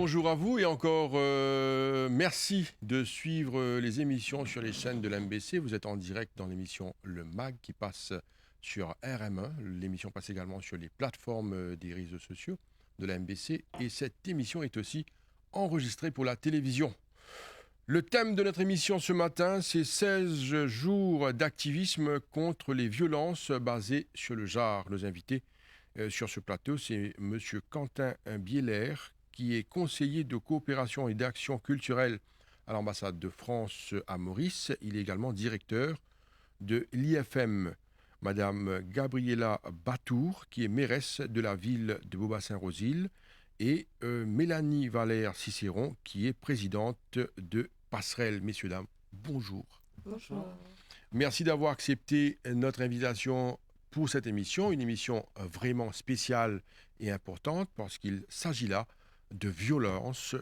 Bonjour à vous et encore merci de suivre les émissions sur les chaînes de l'MBC. Vous êtes en direct dans l'émission Le MAG qui passe sur RM1. L'émission passe également sur les plateformes des réseaux sociaux de la MBC et cette émission est aussi enregistrée pour la télévision. Le thème de notre émission ce matin, c'est 16 jours d'activisme contre les violences basées sur le genre. Nos invités sur ce plateau, c'est M. Quentin Bieler, qui est conseiller de coopération et d'action culturelle à l'ambassade de France à Maurice. Il est également directeur de l'IFM. Madame Gabriela Batour, qui est mairesse de la ville de Beaubassin-Rosil, et Mélanie Valère-Cicéron, qui est présidente de Passerelle. Messieurs, dames, bonjour. Bonjour. Merci d'avoir accepté notre invitation pour cette émission, une émission vraiment spéciale et importante parce qu'il s'agit là de violences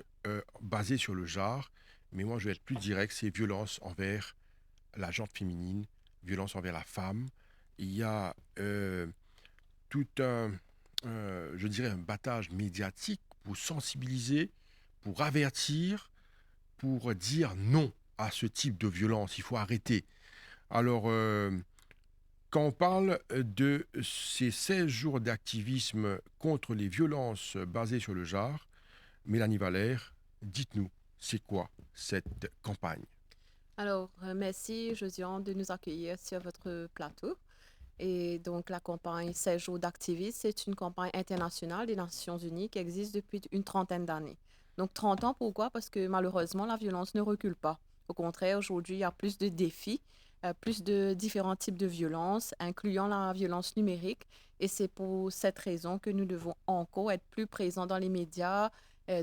basées sur le genre. Mais moi, je vais être plus direct, c'est violence envers la gente féminine, violence envers la femme. Il y a tout un, je dirais, un battage médiatique pour sensibiliser, pour avertir, pour dire non à ce type de violence. Il faut arrêter. Alors, quand on parle de ces 16 jours d'activisme contre les violences basées sur le genre, Mélanie Valère, dites-nous, c'est quoi cette campagne? Alors, merci Josiane de nous accueillir sur votre plateau. Et donc, la campagne 16 jours d'activisme, c'est une campagne internationale des Nations Unies qui existe depuis une trentaine d'années. Donc, 30 ans, pourquoi? Parce que malheureusement, la violence ne recule pas. Au contraire, aujourd'hui, il y a plus de défis, plus de différents types de violences, incluant la violence numérique. Et c'est pour cette raison que nous devons encore être plus présents dans les médias,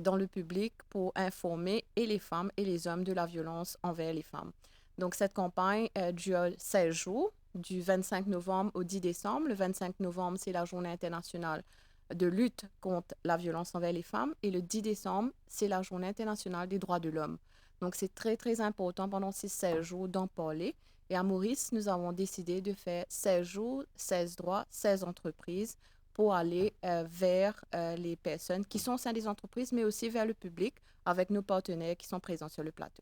dans le public, pour informer et les femmes et les hommes de la violence envers les femmes. Donc, cette campagne dure 16 jours, du 25 novembre au 10 décembre. Le 25 novembre, c'est la journée internationale de lutte contre la violence envers les femmes. Et le 10 décembre, c'est la journée internationale des droits de l'homme. Donc, c'est très, très important pendant ces 16 jours d'en parler. Et à Maurice, nous avons décidé de faire 16 jours, 16 droits, 16 entreprises pour aller vers les personnes qui sont au sein des entreprises, mais aussi vers le public avec nos partenaires qui sont présents sur le plateau.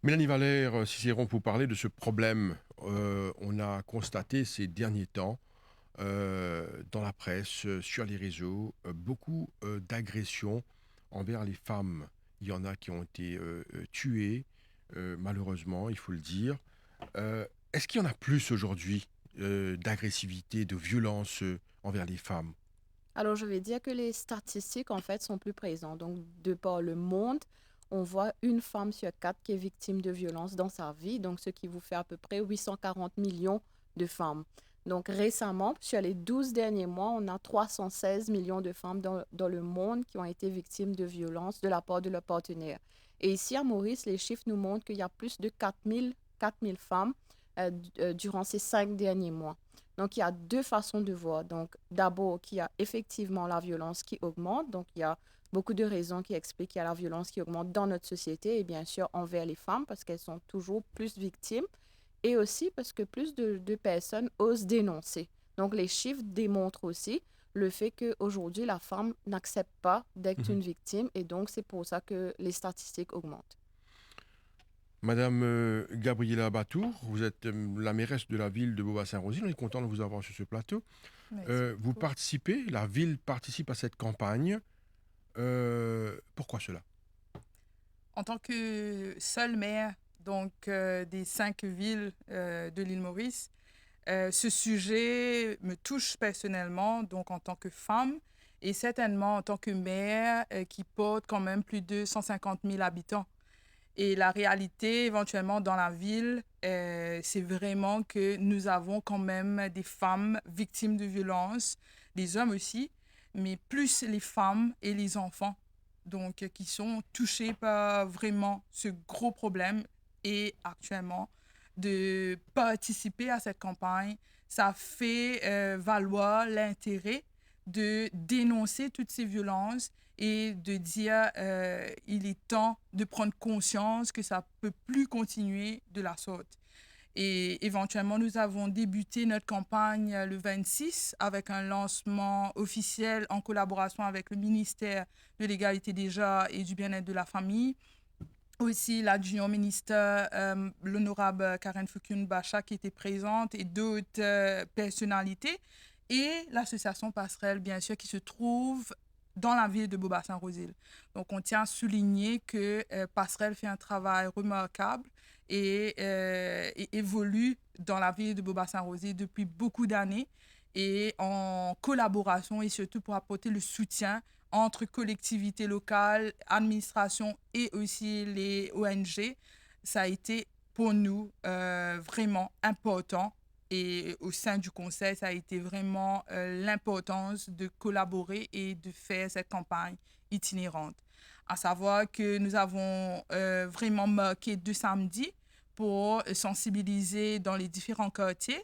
Mélanie Valère, Cicéron, pour parler de ce problème, on a constaté ces derniers temps, dans la presse, sur les réseaux, beaucoup d'agressions envers les femmes. Il y en a qui ont été tuées, malheureusement, il faut le dire. Est-ce qu'il y en a plus aujourd'hui d'agressivité, de violence envers les femmes? Alors, je vais dire que les statistiques, en fait, sont plus présentes. Donc, de par le monde, on voit une femme sur quatre qui est victime de violences dans sa vie, donc ce qui vous fait à peu près 840 millions de femmes. Donc, récemment, sur les 12 derniers mois, on a 316 millions de femmes dans le monde qui ont été victimes de violences de la part de leur partenaire. Et ici, à Maurice, les chiffres nous montrent qu'il y a plus de 4 000 femmes durant ces 5 derniers mois. Donc, il y a deux façons de voir. Donc, d'abord, qu'il y a effectivement la violence qui augmente. Donc, il y a beaucoup de raisons qui expliquent qu'il y a la violence qui augmente dans notre société et bien sûr envers les femmes parce qu'elles sont toujours plus victimes et aussi parce que plus de personnes osent dénoncer. Donc, les chiffres démontrent aussi le fait qu'aujourd'hui, la femme n'accepte pas d'être une victime et donc c'est pour ça que les statistiques augmentent. Madame Gabriela Batour, vous êtes la mairesse de la ville de Beaubassin-Rosil. On est content de vous avoir sur ce plateau. Merci Vous beaucoup. participez, la ville participe à cette campagne. Pourquoi cela? En tant que seule maire des 5 villes de l'île Maurice, ce sujet me touche personnellement, donc en tant que femme, et certainement en tant que maire qui porte quand même plus de 150 000 habitants. Et la réalité, éventuellement, dans la ville, c'est vraiment que nous avons quand même des femmes victimes de violences, des hommes aussi, mais plus les femmes et les enfants, donc qui sont touchés par vraiment ce gros problème. Et actuellement, de participer à cette campagne, ça fait valoir l'intérêt de dénoncer toutes ces violences et de dire il est temps de prendre conscience que ça ne peut plus continuer de la sorte. Et éventuellement, nous avons débuté notre campagne le 26 avec un lancement officiel en collaboration avec le ministère de l'Égalité des genres et du bien-être de la famille. Aussi, l'adjoint ministre, l'honorable Karen Foukoun-Bacha, qui était présente, et d'autres personnalités. Et l'association Passerelle, bien sûr, qui se trouve dans la ville de Beaubassin-Roséville. Donc, on tient à souligner que Passerelle fait un travail remarquable et évolue dans la ville de Beaubassin-Roséville depuis beaucoup d'années et en collaboration et surtout pour apporter le soutien entre collectivités locales, administration et aussi les ONG. Ça a été pour nous vraiment important. Et au sein du conseil, ça a été vraiment l'importance de collaborer et de faire cette campagne itinérante. À savoir que nous avons vraiment marqué 2 samedis pour sensibiliser dans les différents quartiers.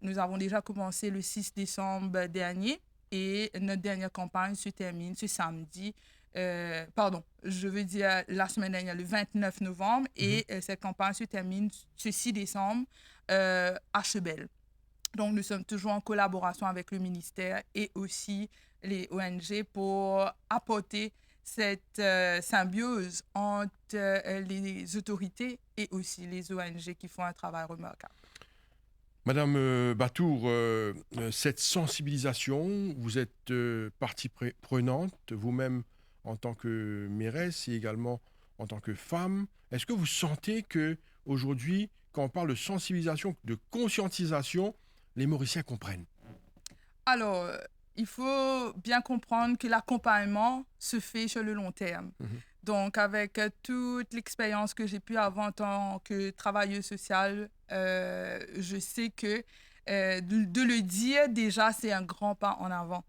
Nous avons déjà commencé le 6 décembre dernier et notre dernière campagne se termine ce samedi. Je veux dire la semaine dernière, le 29 novembre, et cette campagne se termine ce 6 décembre à Chebel. Donc, nous sommes toujours en collaboration avec le ministère et aussi les ONG pour apporter cette symbiose entre les autorités et aussi les ONG qui font un travail remarquable. Madame Batour, cette sensibilisation, vous êtes partie prenante, vous-même en tant que mairesse et également en tant que femme. Est-ce que vous sentez que aujourd'hui, quand on parle de sensibilisation, de conscientisation, les Mauriciens comprennent? Alors, il faut bien comprendre que l'accompagnement se fait sur le long terme. Donc, avec toute l'expérience que j'ai pu avoir en tant que travailleuse sociale, je sais que de le dire, déjà, c'est un grand pas en avant.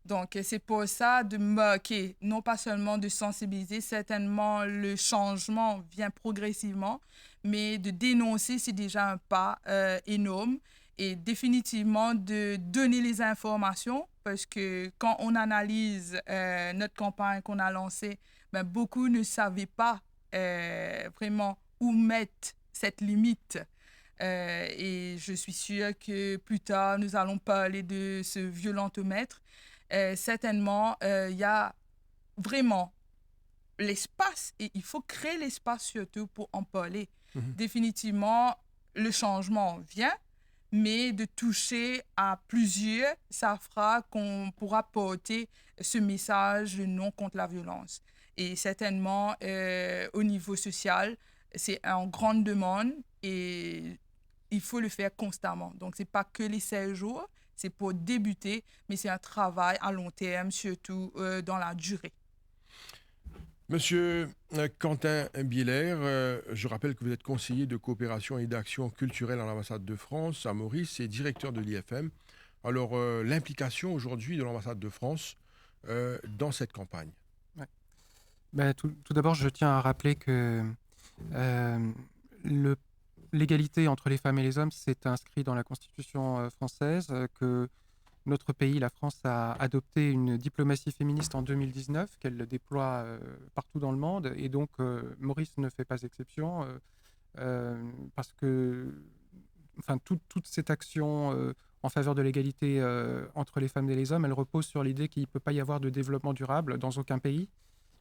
Donc, c'est pour ça de marquer, non pas seulement de sensibiliser, certainement le changement vient progressivement, mais de dénoncer, c'est déjà un pas énorme. Et définitivement de donner les informations, parce que quand on analyse notre campagne qu'on a lancée, ben, beaucoup ne savaient pas vraiment où mettre cette limite. Et je suis sûre que plus tard, nous allons parler de ce violentomètre. Certainement, il y a vraiment l'espace, et il faut créer l'espace surtout pour en parler. Définitivement, le changement vient, mais de toucher à plusieurs, ça fera qu'on pourra porter ce message de non contre la violence. Et certainement, au niveau social, c'est en grande demande et il faut le faire constamment. Donc, ce n'est pas que les 16 jours, c'est pour débuter, mais c'est un travail à long terme, surtout dans la durée. Monsieur Quentin Bieler, je rappelle que vous êtes conseiller de coopération et d'action culturelle à l'ambassade de France à Maurice et directeur de l'IFM. Alors, l'implication aujourd'hui de l'ambassade de France dans cette campagne? Ouais. Ben, tout d'abord, je tiens à rappeler que l'égalité entre les femmes et les hommes, c'est inscrit dans la Constitution française, que notre pays, la France, a adopté une diplomatie féministe en 2019, qu'elle déploie partout dans le monde. Et donc, Maurice ne fait pas exception, parce que toute cette action en faveur de l'égalité entre les femmes et les hommes, elle repose sur l'idée qu'il ne peut pas y avoir de développement durable dans aucun pays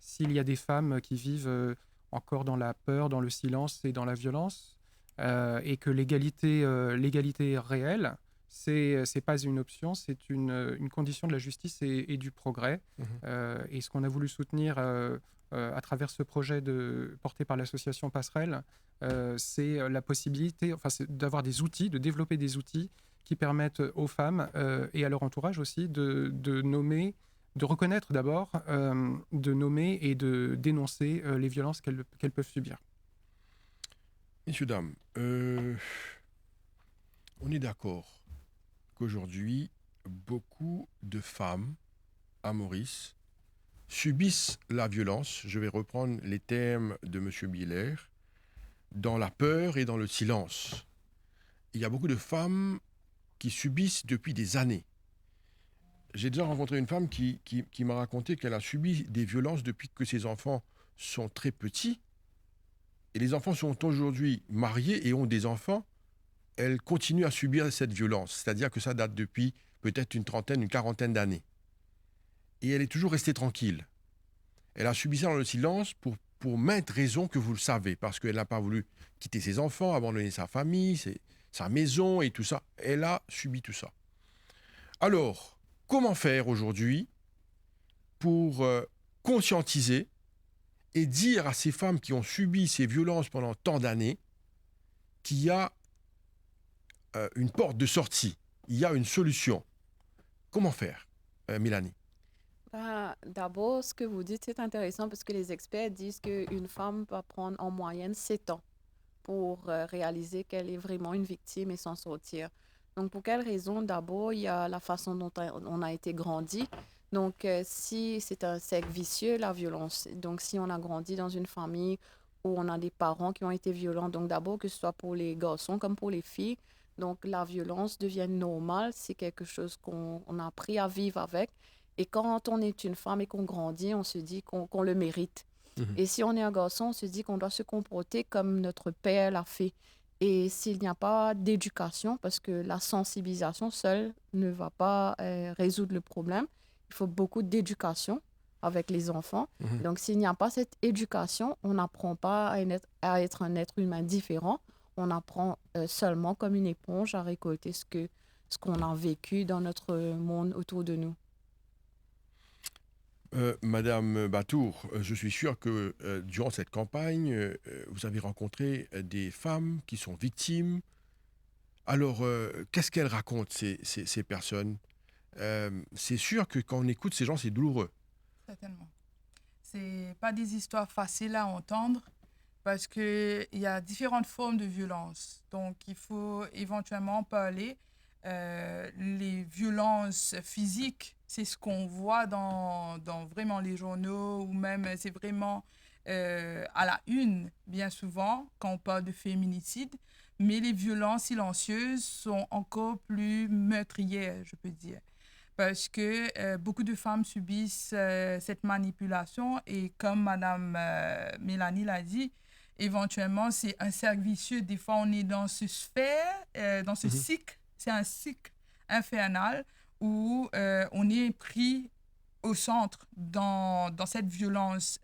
s'il y a des femmes qui vivent encore dans la peur, dans le silence et dans la violence, et que l'égalité réelle, c'est pas une option, c'est une condition de la justice et du progrès. Et ce qu'on a voulu soutenir à travers ce projet porté par l'association Passerelle, c'est la possibilité, c'est d'avoir des outils, de développer des outils qui permettent aux femmes et à leur entourage aussi de nommer, de reconnaître d'abord, de nommer et de dénoncer les violences qu'elles peuvent subir. Messieurs, dames, on est d'accord qu'aujourd'hui, beaucoup de femmes à Maurice subissent la violence, je vais reprendre les termes de M. Bieler, dans la peur et dans le silence. Il y a beaucoup de femmes qui subissent depuis des années. J'ai déjà rencontré une femme qui m'a raconté qu'elle a subi des violences depuis que ses enfants sont très petits. Et les enfants sont aujourd'hui mariés et ont des enfants. elle continue à subir cette violence. C'est-à-dire que ça date depuis peut-être une trentaine, une quarantaine d'années. Et elle est toujours restée tranquille. Elle a subi ça dans le silence pour maintes raisons que vous le savez, parce qu'elle n'a pas voulu quitter ses enfants, abandonner sa famille, sa maison et tout ça. Elle a subi tout ça. Alors, comment faire aujourd'hui pour conscientiser et dire à ces femmes qui ont subi ces violences pendant tant d'années qu'il y a une porte de sortie, il y a une solution. Comment faire, Mélanie? D'abord, ce que vous dites, c'est intéressant parce que les experts disent qu'une femme va prendre en moyenne 7 ans pour réaliser qu'elle est vraiment une victime et s'en sortir. Donc, pour quelle raison? D'abord, il y a la façon dont on a été grandi. Donc, si c'est un cercle vicieux, la violence. Donc, si on a grandi dans une famille où on a des parents qui ont été violents, donc d'abord, que ce soit pour les garçons comme pour les filles, donc la violence devient normale, c'est quelque chose qu'on a appris à vivre avec. Et quand on est une femme et qu'on grandit, on se dit qu'on le mérite. Et si on est un garçon, on se dit qu'on doit se comporter comme notre père l'a fait. Et s'il n'y a pas d'éducation, parce que la sensibilisation seule ne va pas résoudre le problème, il faut beaucoup d'éducation avec les enfants. Donc, s'il n'y a pas cette éducation, on n'apprend pas à être un être humain différent. On apprend seulement comme une éponge à récolter ce qu'on a vécu dans notre monde autour de nous. Madame Batour, je suis sûr que durant cette campagne, vous avez rencontré des femmes qui sont victimes. Alors, qu'est-ce qu'elles racontent, ces personnes? C'est sûr que quand on écoute ces gens, c'est douloureux. Certainement. C'est pas des histoires faciles à entendre parce qu'il y a différentes formes de violence. Donc, il faut éventuellement parler. Les violences physiques, c'est ce qu'on voit dans vraiment les journaux ou même c'est vraiment à la une, bien souvent, quand on parle de féminicide. Mais les violences silencieuses sont encore plus meurtrières, je peux dire. Parce que beaucoup de femmes subissent cette manipulation et comme Madame Mélanie l'a dit, éventuellement, c'est un cercle vicieux. Des fois, on est dans ce sphère, dans ce cycle. C'est un cycle infernal où on est pris au centre dans cette violence.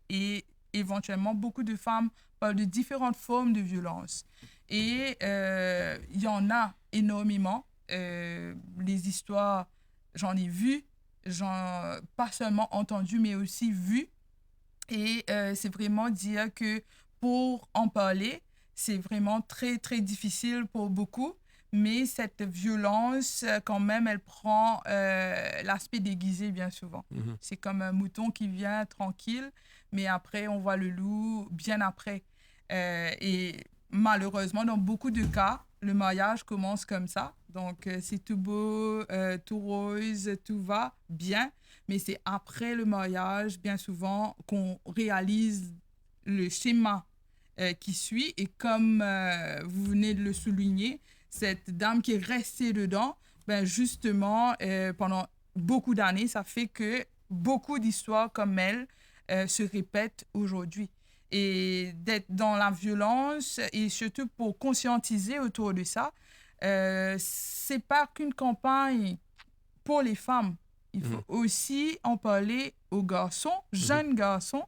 Et éventuellement, beaucoup de femmes parlent de différentes formes de violence. Et il y en a énormément. Les histoires, j'en ai vu, pas seulement entendu, mais aussi vu. Et c'est vraiment dire que pour en parler, c'est vraiment très, très difficile pour beaucoup. Mais cette violence, quand même, elle prend l'aspect déguisé bien souvent. C'est comme un mouton qui vient tranquille, mais après, on voit le loup bien après. Et malheureusement, dans beaucoup de cas, le mariage commence comme ça. Donc, c'est tout beau, tout rose, tout va bien. Mais c'est après le mariage, bien souvent, qu'on réalise le schéma qui suit. Et comme vous venez de le souligner, cette dame qui est restée dedans, ben justement, pendant beaucoup d'années, ça fait que beaucoup d'histoires comme elle se répètent aujourd'hui. Et d'être dans la violence et surtout pour conscientiser autour de ça, c'est pas qu'une campagne pour les femmes. Il faut aussi en parler aux garçons, jeunes garçons,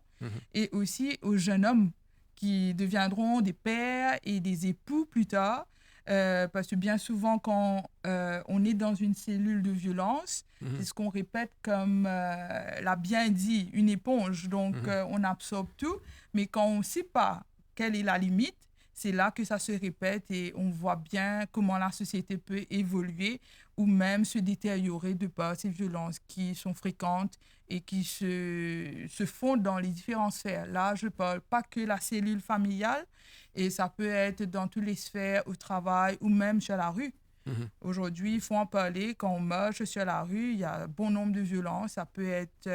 et aussi aux jeunes hommes qui deviendront des pères et des époux plus tard. Parce que bien souvent, quand on est dans une cellule de violence, c'est ce qu'on répète comme l'a bien dit, une éponge. Donc, on absorbe tout. Mais quand on ne sait pas quelle est la limite, c'est là que ça se répète et on voit bien comment la société peut évoluer ou même se détériorer de par ces violences qui sont fréquentes et qui se font dans les différentes sphères. Là, je ne parle pas que la cellule familiale, et ça peut être dans toutes les sphères, au travail ou même sur la rue. Aujourd'hui, il faut en parler. Quand on marche sur la rue, il y a un bon nombre de violences. Ça peut être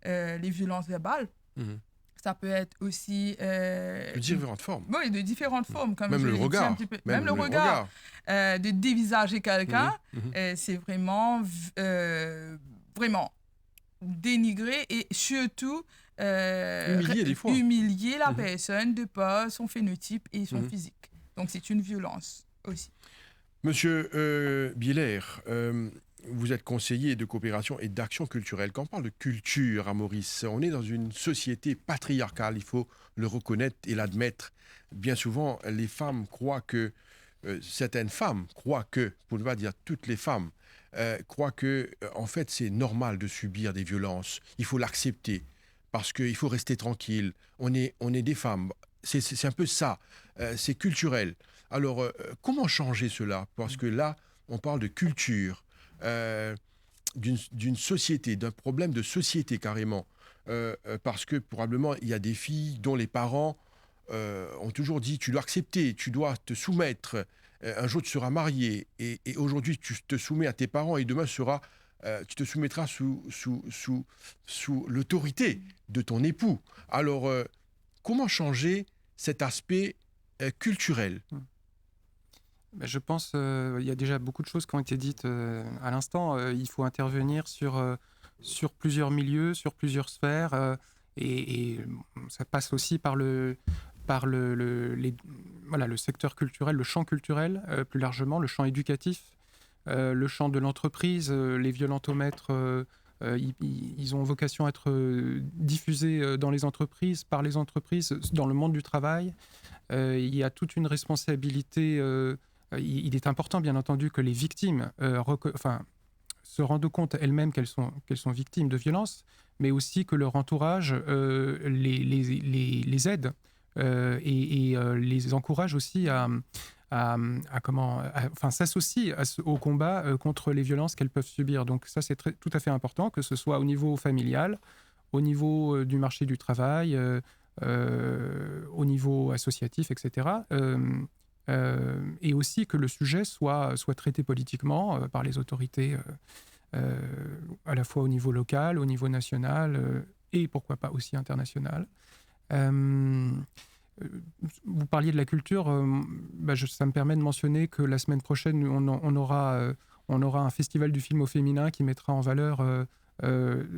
les violences verbales. Ça peut être aussi... de différentes formes. Oui, de différentes formes. Comme même je le l'ai dit regard. un petit peu. Même le regard. De dévisager quelqu'un, c'est vraiment, vraiment dénigrer et surtout humilier des fois. Humilier la personne de par son phénotype et son physique. Donc, c'est une violence. aussi. Monsieur Bieler, vous êtes conseiller de coopération et d'action culturelle. Quand on parle de culture à Maurice, on est dans une société patriarcale, il faut le reconnaître et l'admettre. Bien souvent, les femmes croient que, certaines femmes croient que, pour ne pas dire toutes les femmes, croient que, en fait, c'est normal de subir des violences. Il faut l'accepter parce qu'il faut rester tranquille. On est des femmes. C'est un peu ça. C'est culturel. Alors, comment changer cela? Parce que là, on parle de culture, d'une société, d'un problème de société carrément. Parce que probablement, il y a des filles dont les parents ont toujours dit, tu dois accepter, tu dois te soumettre. Un jour, tu seras marié. Et aujourd'hui, tu te soumets à tes parents et demain, tu te soumettras sous l'autorité de ton époux. Alors, comment changer cet aspect culturel? Je pense qu'il y a déjà beaucoup de choses qui ont été dites à l'instant. Il faut intervenir sur plusieurs milieux, sur plusieurs sphères, et ça passe aussi par le secteur culturel, le champ culturel plus largement, le champ éducatif, le champ de l'entreprise. Les violentomètres, ils ont vocation à être diffusés dans les entreprises, par les entreprises, dans le monde du travail. Il y a toute une responsabilité. Il est important, bien entendu, que les victimes se rendent compte elles-mêmes qu'elles sont victimes de violences, mais aussi que leur entourage les aide et les encourage aussi à s'associer au combat contre les violences qu'elles peuvent subir. Donc ça, c'est tout à fait important, que ce soit au niveau familial, au niveau du marché du travail, au niveau associatif, etc. Et aussi que le sujet soit traité politiquement par les autorités, à la fois au niveau local, au niveau national et pourquoi pas aussi international. Vous parliez de la culture, ça me permet de mentionner que la semaine prochaine, on aura un festival du film au féminin qui mettra en valeur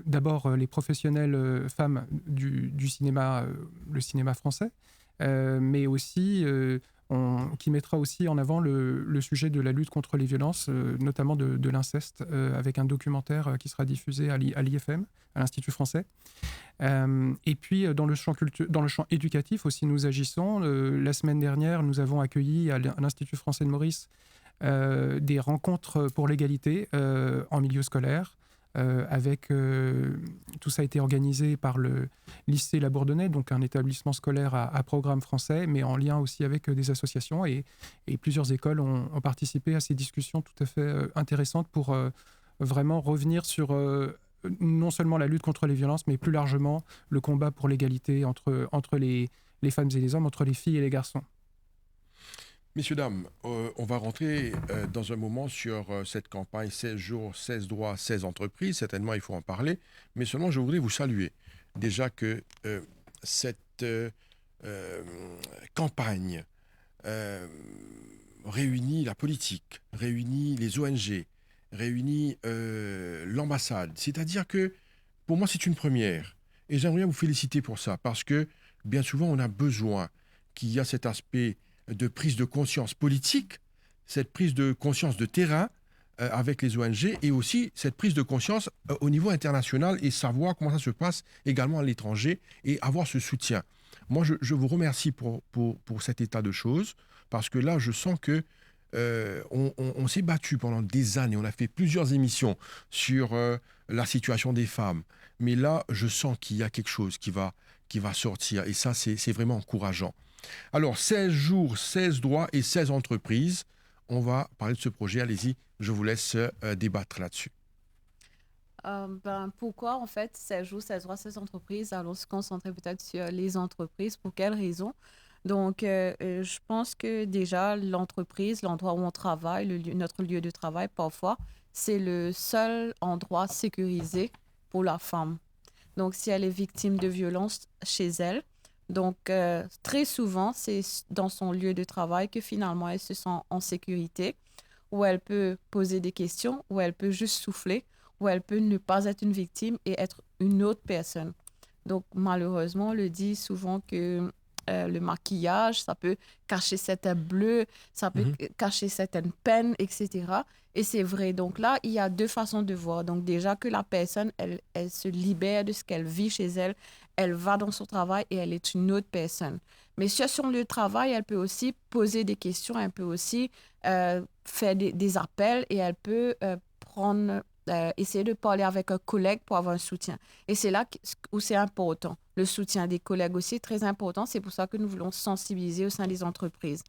d'abord les professionnelles femmes du cinéma, le cinéma français, mais aussi qui mettra aussi en avant le sujet de la lutte contre les violences, notamment de l'inceste, avec un documentaire qui sera diffusé à l'IFM, à l'Institut français. Et puis, dans le champ éducatif aussi, nous agissons. La semaine dernière, nous avons accueilli à l'Institut français de Maurice des rencontres pour l'égalité en milieu scolaire. Tout ça a été organisé par le lycée La Bourdonnais, donc un établissement scolaire à programme français, mais en lien aussi avec des associations, et plusieurs écoles ont participé à ces discussions tout à fait intéressantes pour vraiment revenir sur non seulement la lutte contre les violences, mais plus largement le combat pour l'égalité entre les femmes et les hommes, entre les filles et les garçons. Messieurs, dames, on va rentrer dans un moment sur cette campagne 16 jours, 16 droits, 16 entreprises. Certainement, il faut en parler. Mais seulement, je voudrais vous saluer. Déjà que cette campagne réunit la politique, réunit les ONG, réunit l'ambassade. C'est-à-dire que, pour moi, c'est une première. Et j'aimerais vous féliciter pour ça. Parce que, bien souvent, on a besoin qu'il y ait cet aspect de prise de conscience politique, cette prise de conscience de terrain avec les ONG, et aussi cette prise de conscience au niveau international, et savoir comment ça se passe également à l'étranger et avoir ce soutien. Moi, je vous remercie pour cet état de choses, parce que là, je sens que on s'est battu pendant des années, on a fait plusieurs émissions sur la situation des femmes, mais là, je sens qu'il y a quelque chose qui va sortir, et ça, c'est vraiment encourageant. Alors, 16 jours, 16 droits et 16 entreprises. On va parler de ce projet. Allez-y, je vous laisse débattre là-dessus. Pourquoi, en fait, 16 jours, 16 droits, 16 entreprises? Allons se concentrer peut-être sur les entreprises. Pour quelles raisons? Donc, je pense que déjà, l'entreprise, l'endroit où on travaille, notre lieu de travail, parfois, c'est le seul endroit sécurisé pour la femme. Donc, si elle est victime de violences chez elle, donc, très souvent, c'est dans son lieu de travail que finalement, elle se sent en sécurité, où elle peut poser des questions, où elle peut juste souffler, où elle peut ne pas être une victime et être une autre personne. Donc, malheureusement, on le dit souvent que le maquillage, ça peut cacher certains bleus, ça peut cacher certaines peines, etc. Et c'est vrai. Donc là, il y a deux façons de voir. Donc déjà que la personne, elle se libère de ce qu'elle vit chez elle, elle va dans son travail et elle est une autre personne. Mais sur le travail, elle peut aussi poser des questions, elle peut aussi faire des appels et elle peut essayer de parler avec un collègue pour avoir un soutien. Et c'est là où c'est important. Le soutien des collègues aussi est très important. C'est pour ça que nous voulons sensibiliser au sein des entreprises.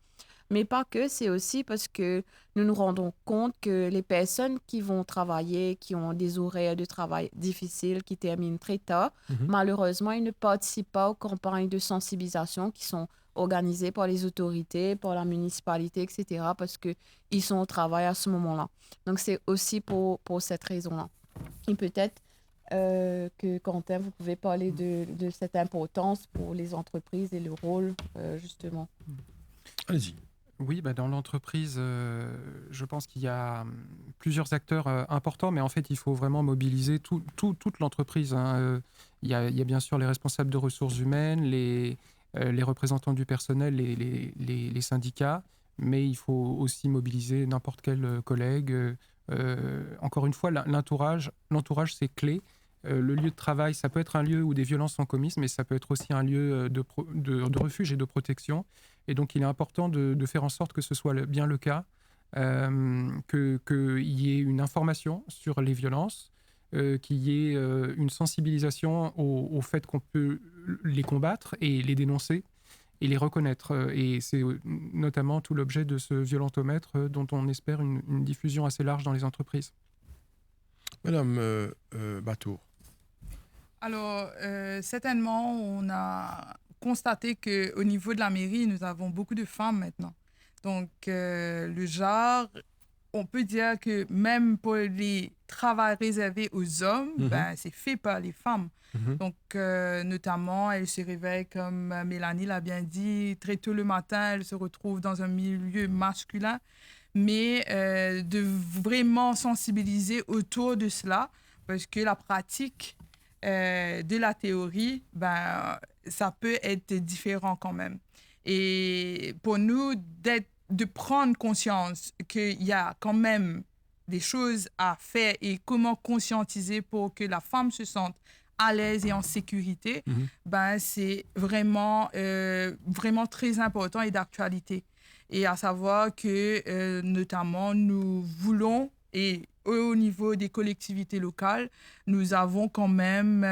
Mais pas que, c'est aussi parce que nous nous rendons compte que les personnes qui vont travailler, qui ont des horaires de travail difficiles, qui terminent très tard, malheureusement, ils ne participent pas aux campagnes de sensibilisation qui sont organisées par les autorités, par la municipalité, etc., parce qu'ils sont au travail à ce moment-là. Donc, c'est aussi pour cette raison-là. Et peut-être que Quentin, vous pouvez parler de cette importance pour les entreprises et le rôle, justement. Allez-y. Oui, dans l'entreprise, je pense qu'il y a plusieurs acteurs importants, mais en fait, il faut vraiment mobiliser toute l'entreprise. Il y a bien sûr les responsables de ressources humaines, les représentants du personnel, les syndicats, mais il faut aussi mobiliser n'importe quel collègue. Encore une fois, l'entourage, c'est clé. Le lieu de travail, ça peut être un lieu où des violences sont commises, mais ça peut être aussi un lieu de refuge et de protection. Et donc, il est important de faire en sorte que ce soit bien le cas, qu'il y ait une information sur les violences, qu'il y ait une sensibilisation au fait qu'on peut les combattre et les dénoncer et les reconnaître. Et c'est notamment tout l'objet de ce violentomètre dont on espère une diffusion assez large dans les entreprises. Madame Batour. Alors, certainement, on a constaté qu'au niveau de la mairie, nous avons beaucoup de femmes maintenant. Donc, le genre, on peut dire que même pour les travaux réservés aux hommes, c'est fait par les femmes. Donc, notamment, elles se réveillent, comme Mélanie l'a bien dit, très tôt le matin, elles se retrouvent dans un milieu masculin. Mais de vraiment sensibiliser autour de cela, parce que la pratique de la théorie, ça peut être différent quand même. Et pour nous, de prendre conscience qu'il y a quand même des choses à faire et comment conscientiser pour que la femme se sente à l'aise et en sécurité, c'est vraiment, vraiment très important et d'actualité. Et à savoir que, notamment, nous voulons, et au niveau des collectivités locales, nous avons quand même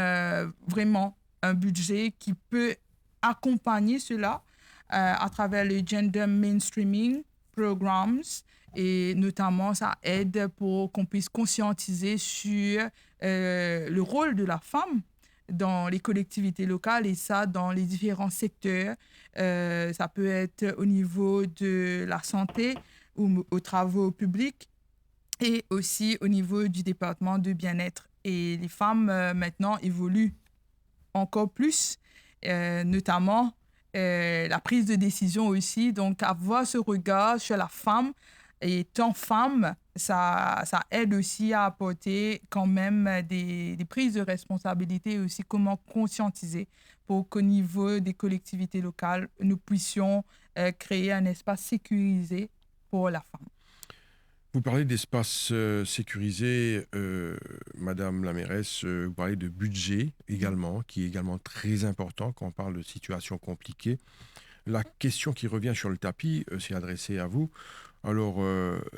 vraiment un budget qui peut accompagner cela à travers le Gender Mainstreaming Programs. Et notamment, ça aide pour qu'on puisse conscientiser sur le rôle de la femme dans les collectivités locales et ça dans les différents secteurs. Ça peut être au niveau de la santé ou aux travaux publics et aussi au niveau du département de bien-être. Et les femmes, maintenant, évoluent encore plus, notamment la prise de décision aussi. Donc, avoir ce regard sur la femme, étant femme, ça aide aussi à apporter quand même des prises de responsabilité et aussi comment conscientiser pour qu'au niveau des collectivités locales, nous puissions créer un espace sécurisé pour la femme. Vous parlez d'espace sécurisé, Madame la mairesse, vous parlez de budget également, qui est également très important quand on parle de situations compliquées. La question qui revient sur le tapis, c'est adressée à vous. Alors,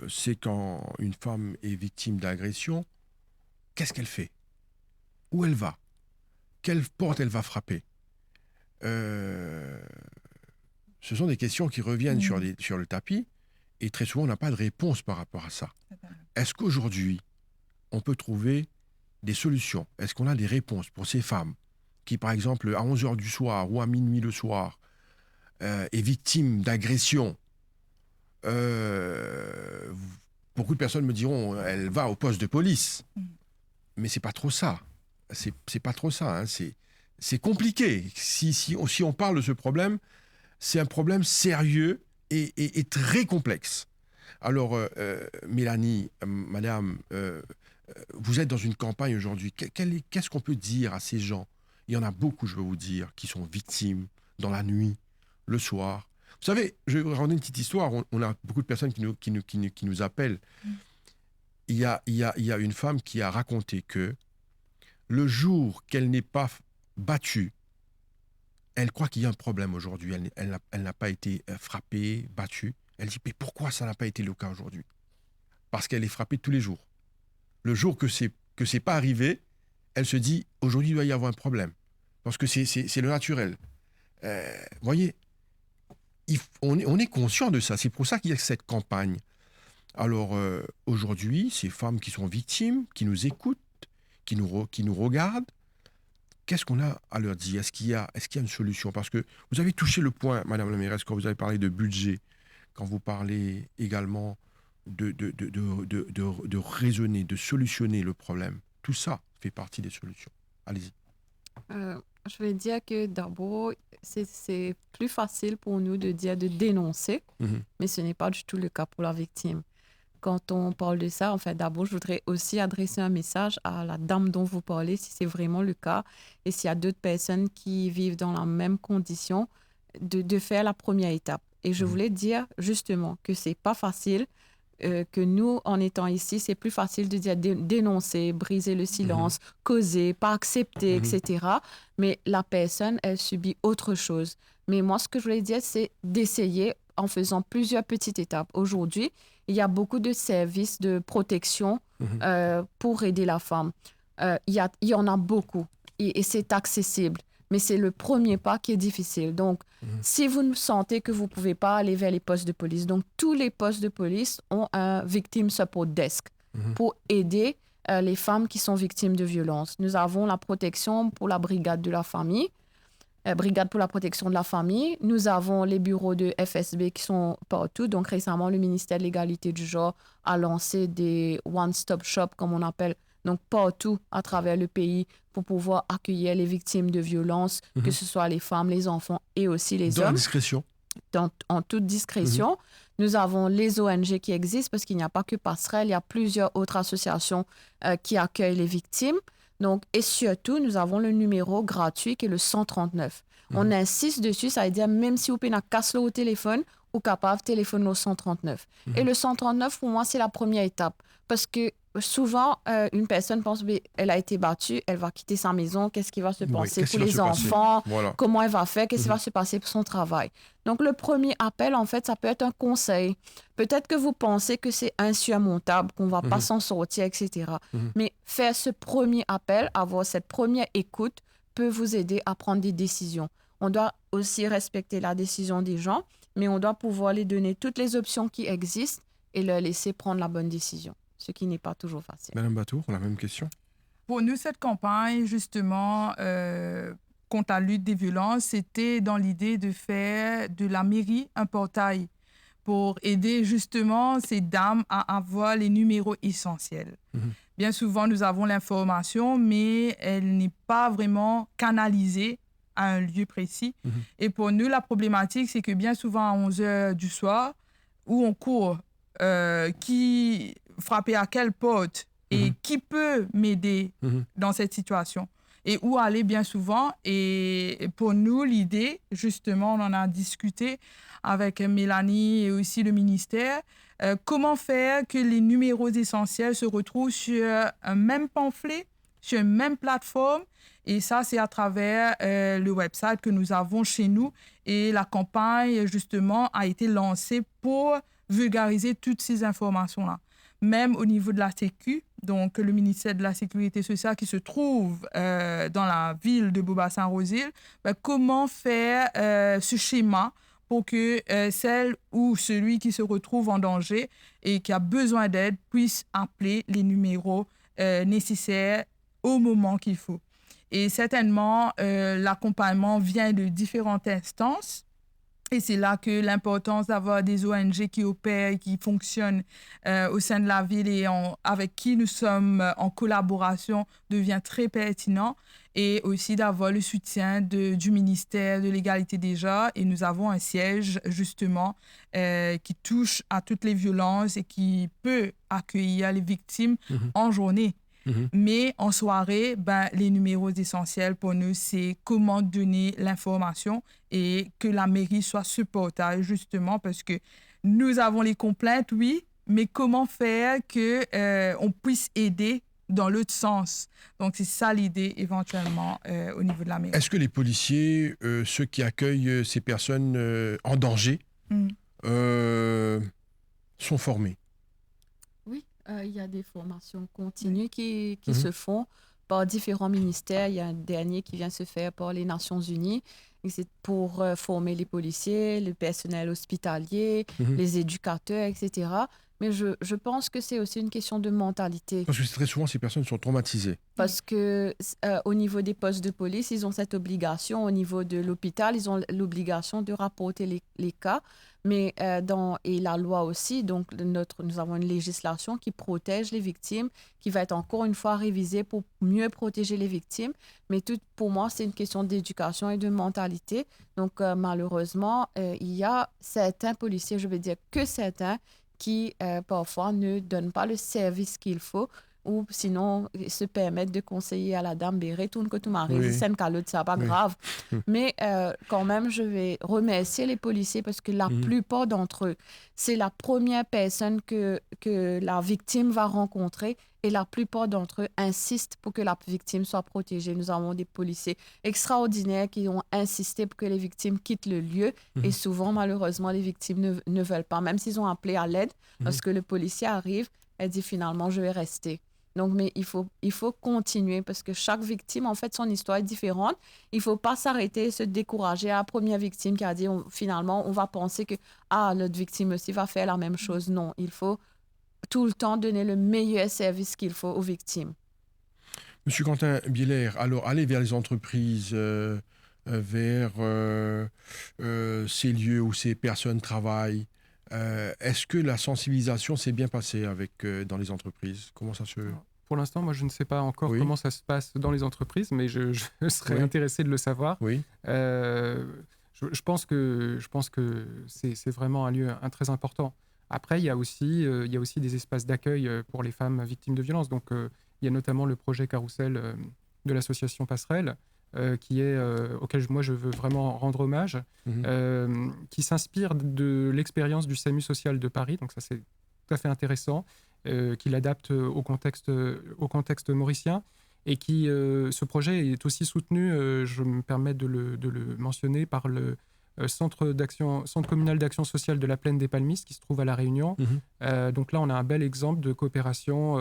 c'est quand une femme est victime d'agression, qu'est-ce qu'elle fait? Où elle va? Quelle porte elle va frapper? Ce sont des questions qui reviennent sur le tapis. Et très souvent, on n'a pas de réponse par rapport à ça. Est-ce qu'aujourd'hui, on peut trouver des solutions? Est-ce qu'on a des réponses pour ces femmes qui, par exemple, à 11h du soir ou à minuit le soir, est victime d'agression? Beaucoup de personnes me diront, elle va au poste de police. Mais c'est pas trop ça. C'est pas trop ça. Hein. C'est compliqué. Si on parle de ce problème, c'est un problème sérieux et très complexe. Alors, Mélanie, madame, vous êtes dans une campagne aujourd'hui. Qu'est-ce qu'on peut dire à ces gens? Il y en a beaucoup, je veux vous dire, qui sont victimes dans la nuit, le soir. Vous savez, je vais vous raconter une petite histoire. On a beaucoup de personnes qui nous appellent. Il y a une femme qui a raconté que le jour qu'elle n'est pas battue, elle croit qu'il y a un problème aujourd'hui. Elle n'a pas été frappée, battue. Elle dit, mais pourquoi ça n'a pas été le cas aujourd'hui? Parce qu'elle est frappée tous les jours. Le jour que c'est pas arrivé, elle se dit, aujourd'hui, il doit y avoir un problème. Parce que c'est le naturel. Vous voyez, on est conscient de ça. C'est pour ça qu'il y a cette campagne. Alors, aujourd'hui, ces femmes qui sont victimes, qui nous écoutent, qui nous regardent, qu'est-ce qu'on a à leur dire? Est-ce qu'il y a une solution? Parce que vous avez touché le point, Madame la mairesse, quand vous avez parlé de budget, quand vous parlez également de raisonner, de solutionner le problème. Tout ça fait partie des solutions. Allez-y. Je vais dire que d'abord, c'est plus facile pour nous de dire de dénoncer, mais ce n'est pas du tout le cas pour la victime. Quand on parle de ça, enfin, d'abord, je voudrais aussi adresser un message à la dame dont vous parlez, si c'est vraiment le cas, et s'il y a d'autres personnes qui vivent dans la même condition, de faire la première étape. Et je voulais dire justement que c'est pas facile, que nous, en étant ici, c'est plus facile de dire dénoncer, briser le silence, causer, pas accepter, etc. Mais la personne, elle subit autre chose. Mais moi, ce que je voulais dire, c'est d'essayer en faisant plusieurs petites étapes. Aujourd'hui, il y a beaucoup de services de protection pour aider la femme. Il y en a beaucoup et c'est accessible. Mais c'est le premier pas qui est difficile. Donc, si vous sentez que vous ne pouvez pas aller vers les postes de police, donc tous les postes de police ont un Victim Support Desk pour aider les femmes qui sont victimes de violences. Nous avons la protection pour la brigade de la famille, brigade pour la protection de la famille. Nous avons les bureaux de FSB qui sont partout. Donc, récemment, le ministère de l'Égalité du genre a lancé des one-stop shops, comme on appelle, donc partout à travers le pays pour pouvoir accueillir les victimes de violences, que ce soit les femmes, les enfants et aussi les hommes. Dans la discrétion. En toute discrétion. Nous avons les ONG qui existent parce qu'il n'y a pas que Passerelle, il y a plusieurs autres associations qui accueillent les victimes. Donc, et surtout, nous avons le numéro gratuit qui est le 139. On insiste dessus, ça veut dire même si vous pouvez casser au téléphone, ou capable de téléphoner au 139. Et le 139, pour moi, c'est la première étape. Parce que souvent, une personne pense qu'elle a été battue, elle va quitter sa maison, qu'est-ce qui va se passer pour les enfants, comment elle va faire, qu'est-ce qui va se passer pour son travail. Donc, le premier appel, en fait, ça peut être un conseil. Peut-être que vous pensez que c'est insurmontable, qu'on ne va pas s'en sortir, etc. Mais faire ce premier appel, avoir cette première écoute, peut vous aider à prendre des décisions. On doit aussi respecter la décision des gens, mais on doit pouvoir les donner toutes les options qui existent et leur laisser prendre la bonne décision, ce qui n'est pas toujours facile. Madame Batour, la même question. Pour nous, cette campagne, justement, contre la lutte des violences, c'était dans l'idée de faire de la mairie un portail pour aider justement ces dames à avoir les numéros essentiels. Bien souvent, nous avons l'information, mais elle n'est pas vraiment canalisée à un lieu précis. Et pour nous, la problématique, c'est que bien souvent, à 11h du soir, où on court, qui frapper à quelle porte et qui peut m'aider dans cette situation et où aller bien souvent. Et pour nous, l'idée, justement, on en a discuté avec Mélanie et aussi le ministère, comment faire que les numéros essentiels se retrouvent sur un même pamphlet, sur une même plateforme. Et ça, c'est à travers le website que nous avons chez nous. Et la campagne, justement, a été lancée pour vulgariser toutes ces informations-là. Même au niveau de la Sécu, donc le ministère de la Sécurité sociale qui se trouve dans la ville de Bourg-Saint-Rosile, comment faire ce schéma pour que celle ou celui qui se retrouve en danger et qui a besoin d'aide puisse appeler les numéros nécessaires au moment qu'il faut. Et certainement, l'accompagnement vient de différentes instances. Et c'est là que l'importance d'avoir des ONG qui opèrent, qui fonctionnent au sein de la ville et avec qui nous sommes en collaboration devient très pertinent. Et aussi d'avoir le soutien du ministère de l'Égalité des genres. Et nous avons un siège, justement, qui touche à toutes les violences et qui peut accueillir les victimes en journée. Mhm. Mais en soirée, ben, les numéros essentiels pour nous, c'est comment donner l'information et que la mairie soit supportable, justement, parce que nous avons les complaintes, oui, mais comment faire que on puisse aider dans l'autre sens. Donc, c'est ça l'idée, éventuellement, au niveau de la mairie. Est-ce que les policiers, ceux qui accueillent ces personnes en danger, Mm. sont formés? Oui, il y a des formations continues qui Mhm. se font par différents ministères. Il y a un dernier qui vient se faire par les Nations Unies. Et c'est pour former les policiers, le personnel hospitalier, Mhm. les éducateurs, etc. Mais je pense que c'est aussi une question de mentalité. Parce que très souvent, ces personnes sont traumatisées. Parce que au niveau des postes de police, ils ont cette obligation. Au niveau de l'hôpital, ils ont l'obligation de rapporter les cas. Mais et la loi aussi, donc nous avons une législation qui protège les victimes, qui va être encore une fois révisée pour mieux protéger les victimes. Mais tout, pour moi, c'est une question d'éducation et de mentalité. Donc malheureusement, il y a certains policiers, je vais dire que certains, qui parfois ne donnent pas le service qu'il faut ou sinon se permettre de conseiller à la dame Béré, tout que tout m'arrive, Oui. c'est une calotte, ça pas Oui. grave. Mais quand même, je vais remercier les policiers parce que la Mhm. plupart d'entre eux, c'est la première personne que la victime va rencontrer et la plupart d'entre eux insistent pour que la victime soit protégée. Nous avons des policiers extraordinaires qui ont insisté pour que les victimes quittent le lieu et souvent, malheureusement, les victimes ne veulent pas, même s'ils ont appelé à l'aide parce que le policier arrive, elle dit finalement, je vais rester. Donc, mais il faut continuer parce que chaque victime, en fait, son histoire est différente. Il ne faut pas s'arrêter, se décourager à la première victime qui a dit finalement, on va penser que l'autre victime aussi va faire la même chose. Non, il faut tout le temps donner le meilleur service qu'il faut aux victimes. Monsieur Quentin Bieler, alors aller vers les entreprises, vers ces lieux où ces personnes travaillent, est-ce que la sensibilisation s'est bien passée dans les entreprises? Comment ça se... Pour l'instant, moi, je ne sais pas encore Oui. comment ça se passe dans les entreprises, mais je serais Oui. intéressé de le savoir. Oui. Je pense que c'est vraiment un lieu très important. Après, il y a aussi des espaces d'accueil pour les femmes victimes de violences. Donc, il y a notamment le projet Carrousel de l'association Passerelle, auquel moi je veux vraiment rendre hommage, qui s'inspire de l'expérience du SAMU social de Paris. Donc ça, c'est tout à fait intéressant, qui l'adapte au contexte mauricien. Et ce projet est aussi soutenu, je me permets de le mentionner, par le Centre communal d'action sociale de la Plaine des Palmistes, qui se trouve à La Réunion. Donc là, on a un bel exemple de coopération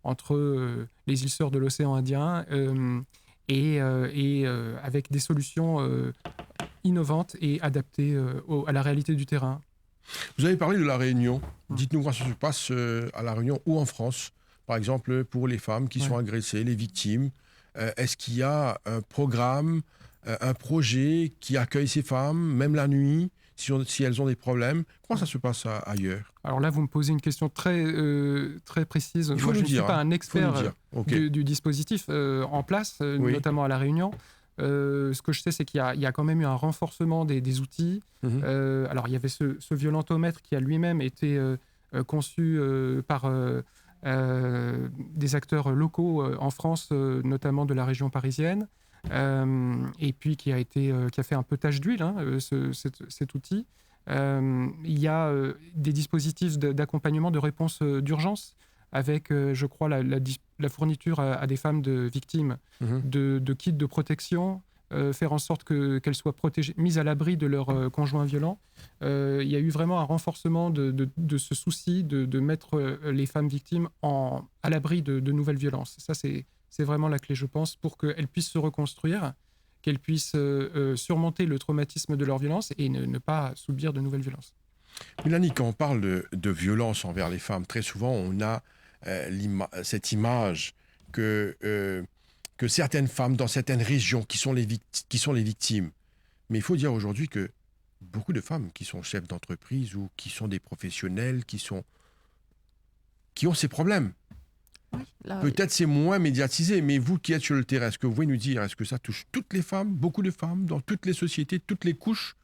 entre les îles Sœurs de l'océan Indien et avec des solutions innovantes et adaptées à la réalité du terrain. Vous avez parlé de La Réunion. Dites-nous comment ça se passe à La Réunion ou en France, par exemple pour les femmes qui sont agressées, les victimes. Est-ce qu'il y a un programme, un projet qui accueille ces femmes, même la nuit, si elles ont des problèmes? Comment ça se passe ailleurs? Alors là, vous me posez une question très précise. Il faut Moi, je nous ne suis dire, pas un expert Okay. du dispositif en place, notamment à La Réunion. Ce que je sais, c'est qu'il y a quand même eu un renforcement des outils. Alors, il y avait ce violentomètre qui a lui-même été conçu par des acteurs locaux en France, notamment de la région parisienne, et puis qui a fait un peu tache d'huile, cet outil. Il y a des dispositifs d'accompagnement de réponse d'urgence avec, je crois, la fourniture à des femmes victimes de kits de protection, faire en sorte qu'elles soient protégées, mises à l'abri de leurs conjoints violents. Il y a eu vraiment un renforcement de ce souci de mettre les femmes victimes à l'abri de nouvelles violences. Ça, c'est vraiment la clé, je pense, pour qu'elles puissent se reconstruire, qu'elles puissent surmonter le traumatisme de leur violence et ne pas subir de nouvelles violences. Mélanie, quand on parle de violence envers les femmes, très souvent on a cette image que certaines femmes dans certaines régions qui sont les victimes. Mais il faut dire aujourd'hui que beaucoup de femmes qui sont chefs d'entreprise ou qui sont des professionnels, qui ont ces problèmes. Oui, Peut-être c'est moins médiatisé, mais vous qui êtes sur le terrain, est-ce que vous pouvez nous dire, est-ce que ça touche toutes les femmes, beaucoup de femmes, dans toutes les sociétés, toutes les couches,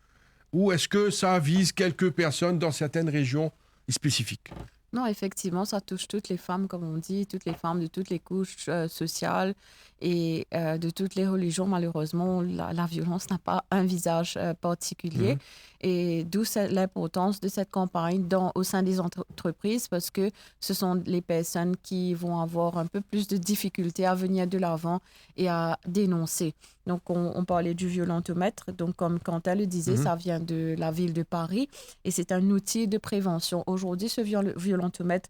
ou est-ce que ça vise quelques personnes dans certaines régions spécifiques? Non, effectivement, ça touche toutes les femmes, comme on dit, toutes les femmes de toutes les couches sociales et de toutes les religions. Malheureusement, la violence n'a pas un visage particulier. Mhm. Et d'où l'importance de cette campagne au sein des entreprises, parce que ce sont les personnes qui vont avoir un peu plus de difficultés à venir de l'avant et à dénoncer. Donc, on parlait du violentomètre. Donc, comme Quentin le disait, Mhm. ça vient de la ville de Paris et c'est un outil de prévention. Aujourd'hui, ce violentomètre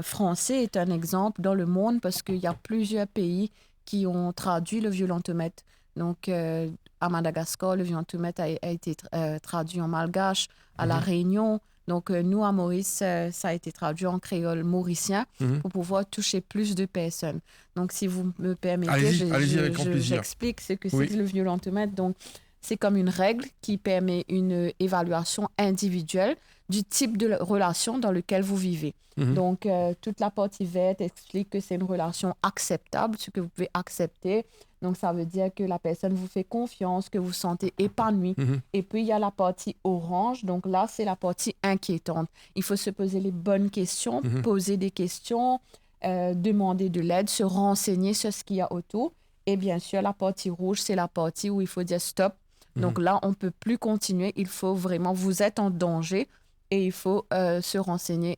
français est un exemple dans le monde parce qu'il y a plusieurs pays qui ont traduit le violentomètre. Donc, à Madagascar, le violentomètre a été traduit en malgache, à La Mhm. Réunion. Donc, nous, à Maurice, ça a été traduit en créole mauricien Mhm. pour pouvoir toucher plus de personnes. Donc, si vous me permettez, Allez-y, avec grand plaisir. j'explique ce que Oui. c'est que le violentomètre. Donc, c'est comme une règle qui permet une évaluation individuelle du type de relation dans lequel vous vivez. Mhm. Donc, toute la partie verte explique que c'est une relation acceptable, ce que vous pouvez accepter. Donc, ça veut dire que la personne vous fait confiance, que vous vous sentez épanoui. Mhm. Et puis, il y a la partie orange. Donc là, c'est la partie inquiétante. Il faut se poser les bonnes questions, Mhm. poser des questions, demander de l'aide, se renseigner sur ce qu'il y a autour. Et bien sûr, la partie rouge, c'est la partie où il faut dire stop. Donc là, on ne peut plus continuer. Il faut vraiment, vous êtes en danger et il faut se renseigner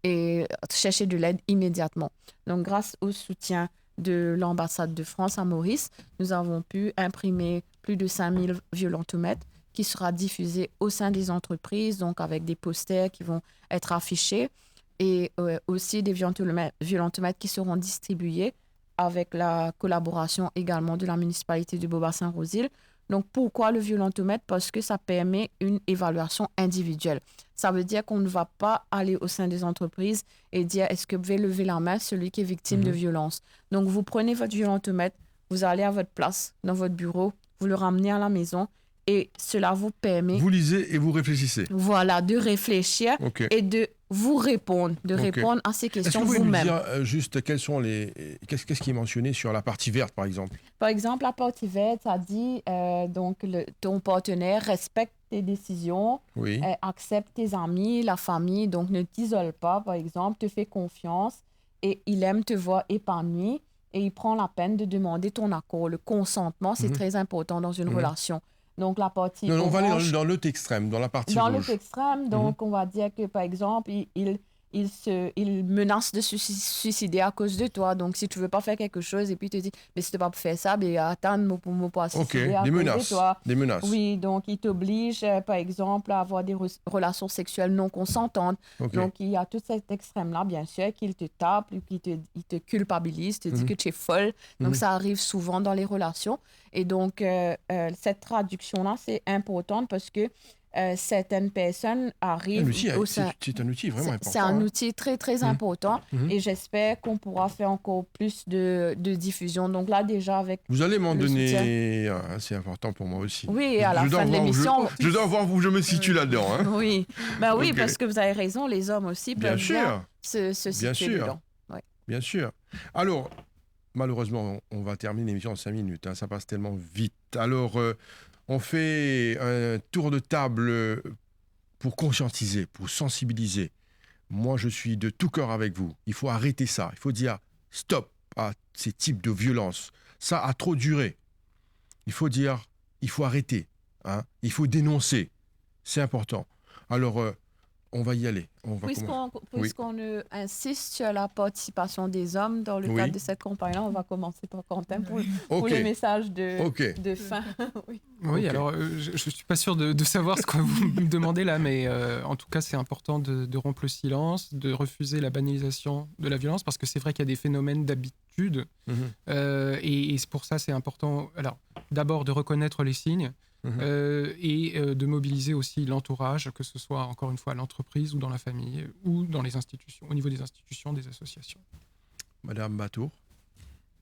et chercher de l'aide immédiatement. Donc, grâce au soutien de l'ambassade de France à Maurice, nous avons pu imprimer plus de 5000 violentomètres qui sera diffusé au sein des entreprises, donc avec des posters qui vont être affichés et aussi des violentomètres qui seront distribués avec la collaboration également de la municipalité de Beaubassin-Rosil. Donc, pourquoi le violentomètre? Parce que ça permet une évaluation individuelle. Ça veut dire qu'on ne va pas aller au sein des entreprises et dire est-ce que vous pouvez lever la main celui qui est victime de violence. Donc, vous prenez votre violentomètre, vous allez à votre place, dans votre bureau, vous le ramenez à la maison et cela vous permet, Vous lisez et vous réfléchissez. voilà, de réfléchir Ok. et de vous répondre, de Ok. répondre à ces Est-ce que questions vous pouvez nous vous-même. dire juste qu'est-ce qui est mentionné sur la partie verte, par exemple? Par exemple, la partie verte, ça dit donc ton partenaire respecte tes décisions, Oui. accepte tes amis, la famille, donc ne t'isole pas, par exemple, te fait confiance et il aime te voir épanoui et il prend la peine de demander ton accord. Le consentement, c'est très important dans une relation. Donc, la partie Non, on va aller orange, dans l'autre extrême, dans la partie dans rouge. l'autre extrême, donc on va dire que, par exemple, il menace de se suicider à cause de toi. Donc, si tu veux pas faire quelque chose et puis il te dit, mais si tu vas pas faire ça, ben attends, pour me pas Ok, suicider à des cause menaces. de toi. Des menaces. Oui, donc il t'oblige, par exemple, à avoir des relations sexuelles non consentantes. Ok. Donc, il y a tout cet extrême-là, bien sûr, qu'il te tape, qu'il il te culpabilise, te dit que tu es folle. Donc, ça arrive souvent dans les relations. Et donc, cette traduction-là, c'est importante parce que certaines personnes arrivent au sein... C'est un outil vraiment important. C'est un outil très, très important et j'espère qu'on pourra faire encore plus de diffusion. Donc là, déjà, avec... Vous allez m'en le donner un, c'est important pour moi aussi. Oui, et à la fin de l'émission... Je dois voir où je me situe là-dedans. Hein. Oui, ben oui, Ok. parce que vous avez raison, les hommes aussi Bien peuvent sûr. bien se Bien situer sûr. dedans. Ouais. Bien sûr. Alors, malheureusement, on va terminer l'émission en 5 minutes. Hein, ça passe tellement vite. Alors, on fait un tour de table pour conscientiser, pour sensibiliser. Moi, je suis de tout cœur avec vous. Il faut arrêter ça. Il faut dire stop à ces types de violences. Ça a trop duré. Il faut dire, il faut arrêter. Hein. Il faut dénoncer. C'est important. Alors, on va y aller. On va Puisqu'on insiste sur la participation des hommes dans le Oui. cadre de cette campagne-là, on va commencer par Quentin pour Ok. le message de Ok. fin. Oui. Oui, Ok. alors je ne suis pas sûr de savoir ce que vous me demandez là, mais en tout cas, c'est important de rompre le silence, de refuser la banalisation de la violence, parce que c'est vrai qu'il y a des phénomènes d'habitude, Mhm. et pour ça, c'est important, alors, d'abord de reconnaître les signes, et de mobiliser aussi l'entourage, que ce soit, encore une fois, à l'entreprise ou dans la famille, ou dans les institutions, au niveau des institutions, des associations. Madame Batour.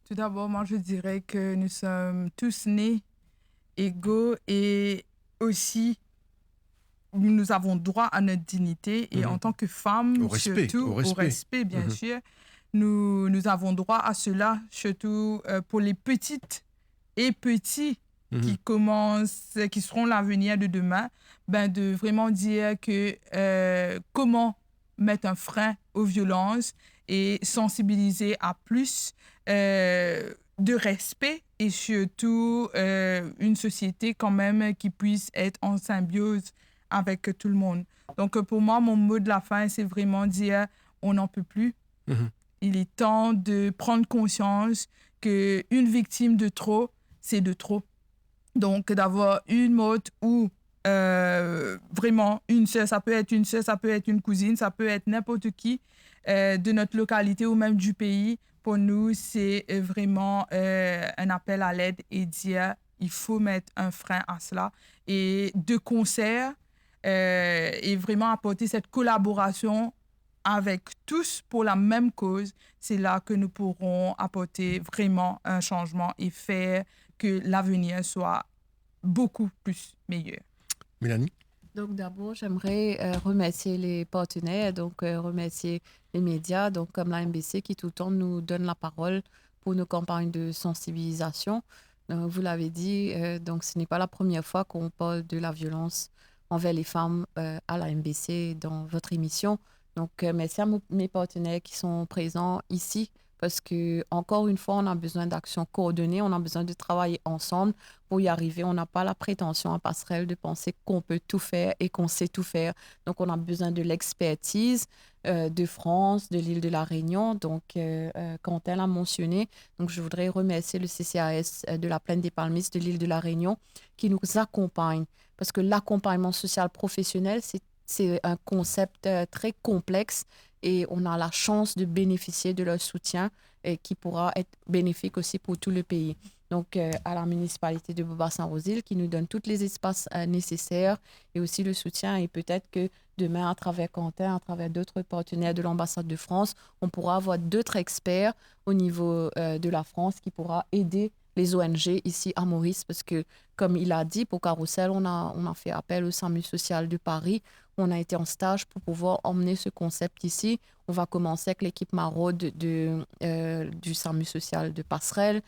Tout d'abord, moi, je dirais que nous sommes tous nés égaux et aussi nous avons droit à notre dignité. Et en tant que femmes, Au respect, surtout, au respect. bien sûr, nous avons droit à cela, surtout pour les petites et petits qui commencent, qui seront l'avenir de demain, ben de vraiment dire que comment mettre un frein aux violences et sensibiliser à plus de respect et surtout une société quand même qui puisse être en symbiose avec tout le monde. Donc pour moi, mon mot de la fin, c'est vraiment dire on n'en peut plus. Il est temps de prendre conscience qu'une victime de trop, c'est de trop. Donc d'avoir une mode où vraiment une sœur, ça peut être une sœur, ça peut être une cousine, ça peut être n'importe qui de notre localité ou même du pays. Pour nous, c'est vraiment un appel à l'aide et dire il faut mettre un frein à cela. Et de concert, et vraiment apporter cette collaboration avec tous pour la même cause, c'est là que nous pourrons apporter vraiment un changement et faire que l'avenir soit beaucoup plus meilleur. Mélanie? Donc d'abord, j'aimerais remercier les partenaires, donc remercier les médias, donc comme la MBC qui tout le temps nous donne la parole pour nos campagnes de sensibilisation. Vous l'avez dit, donc ce n'est pas la première fois qu'on parle de la violence envers les femmes à la MBC dans votre émission. Donc merci à mes partenaires qui sont présents ici parce que encore une fois, on a besoin d'actions coordonnées, on a besoin de travailler ensemble pour y arriver. On n'a pas la prétention à Passerelle de penser qu'on peut tout faire et qu'on sait tout faire. Donc, on a besoin de l'expertise de France, de l'île de la Réunion. Donc, Quentin l'a mentionné. Donc, je voudrais remercier le CCAS de la Plaine des Palmistes de l'île de la Réunion qui nous accompagne. Parce que l'accompagnement social professionnel, c'est un concept très complexe et on a la chance de bénéficier de leur soutien et qui pourra être bénéfique aussi pour tout le pays. Donc, à la municipalité de Bourg-Bassin-Rosile qui nous donne tous les espaces nécessaires et aussi le soutien. Et peut-être que demain, à travers Quentin, à travers d'autres partenaires de l'ambassade de France, on pourra avoir d'autres experts au niveau de la France qui pourra aider les ONG ici à Maurice parce que, comme il a dit, pour Carousel, on a fait appel au SAMU social de Paris. On a été en stage pour pouvoir emmener ce concept ici. On va commencer avec l'équipe maraude du SAMU social de Passerelle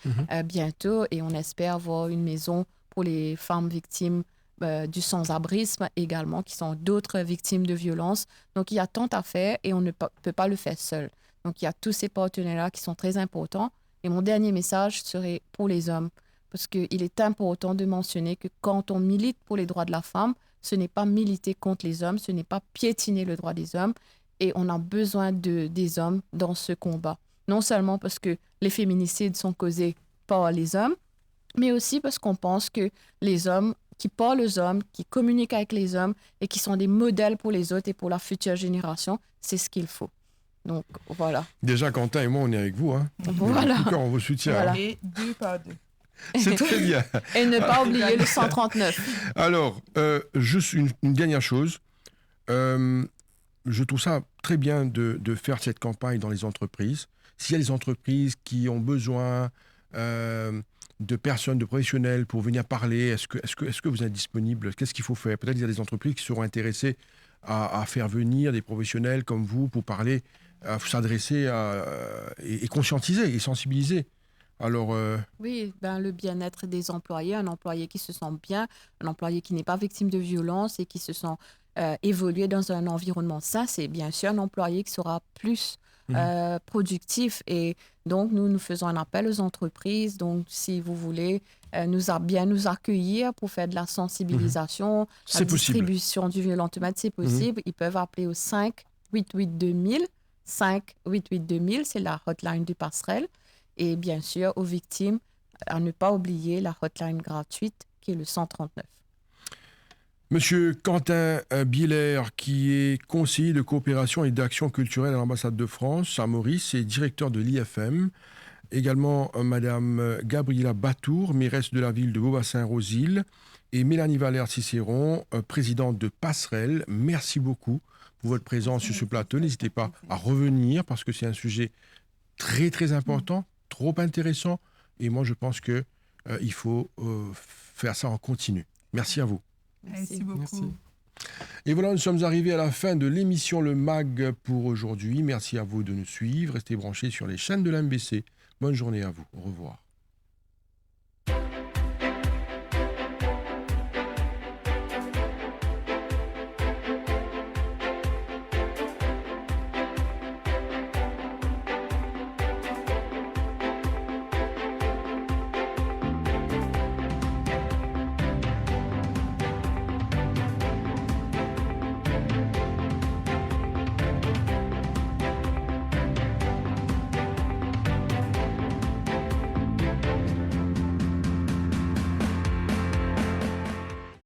bientôt et on espère avoir une maison pour les femmes victimes du sans-abrisme également, qui sont d'autres victimes de violences. Donc, il y a tant à faire et on ne peut pas le faire seul. Donc, il y a tous ces partenaires-là qui sont très importants. Et mon dernier message serait pour les hommes, parce qu'il est important de mentionner que quand on milite pour les droits de la femme, ce n'est pas militer contre les hommes, ce n'est pas piétiner le droit des hommes. Et on a besoin des hommes dans ce combat. Non seulement parce que les féminicides sont causés par les hommes, mais aussi parce qu'on pense que les hommes qui parlent aux hommes, qui communiquent avec les hommes et qui sont des modèles pour les autres et pour la future génération, c'est ce qu'il faut. Donc, voilà. Déjà, Quentin et moi, on est avec vous. Hein. Voilà. En tout cas, on vous soutient. Voilà. Hein. Et 2 par 2. C'est très bien. Et ne pas oublier le 139. Alors, juste une dernière chose. Je trouve ça très bien de faire cette campagne dans les entreprises. S'il y a des entreprises qui ont besoin de personnes, de professionnels pour venir parler, est-ce que vous êtes disponible? Qu'est-ce qu'il faut faire? Peut-être qu'il y a des entreprises qui seront intéressées à faire venir des professionnels comme vous pour parler, s'adresser et conscientiser et sensibiliser. Alors, Oui, le bien-être des employés, un employé qui se sent bien, un employé qui n'est pas victime de violence et qui se sent évoluer dans un environnement sain, c'est bien sûr un employé qui sera plus productif. Et donc, nous faisons un appel aux entreprises. Donc, si vous voulez bien nous accueillir pour faire de la sensibilisation, la distribution du violentomètre, c'est possible. Ils peuvent appeler au 588-2000. 588-2000, c'est la hotline du Passerelle. Et bien sûr, aux victimes, à ne pas oublier la hotline gratuite qui est le 139. Monsieur Quentin Biller, qui est conseiller de coopération et d'action culturelle à l'ambassade de France à Maurice et directeur de l'IFM. Également, Madame Gabriela Batour, mairesse de la ville de Bourg-Bassin-Rosile. Et Mélanie Valère-Cicéron, présidente de Passerelle. Merci beaucoup pour votre présence sur ce plateau. N'hésitez pas à revenir parce que c'est un sujet très, très important, trop intéressant. Et moi, je pense qu'il faut faire ça en continu. Merci à vous. Merci beaucoup. Merci. Et voilà, nous sommes arrivés à la fin de l'émission Le MAG pour aujourd'hui. Merci à vous de nous suivre. Restez branchés sur les chaînes de l'MBC. Bonne journée à vous. Au revoir.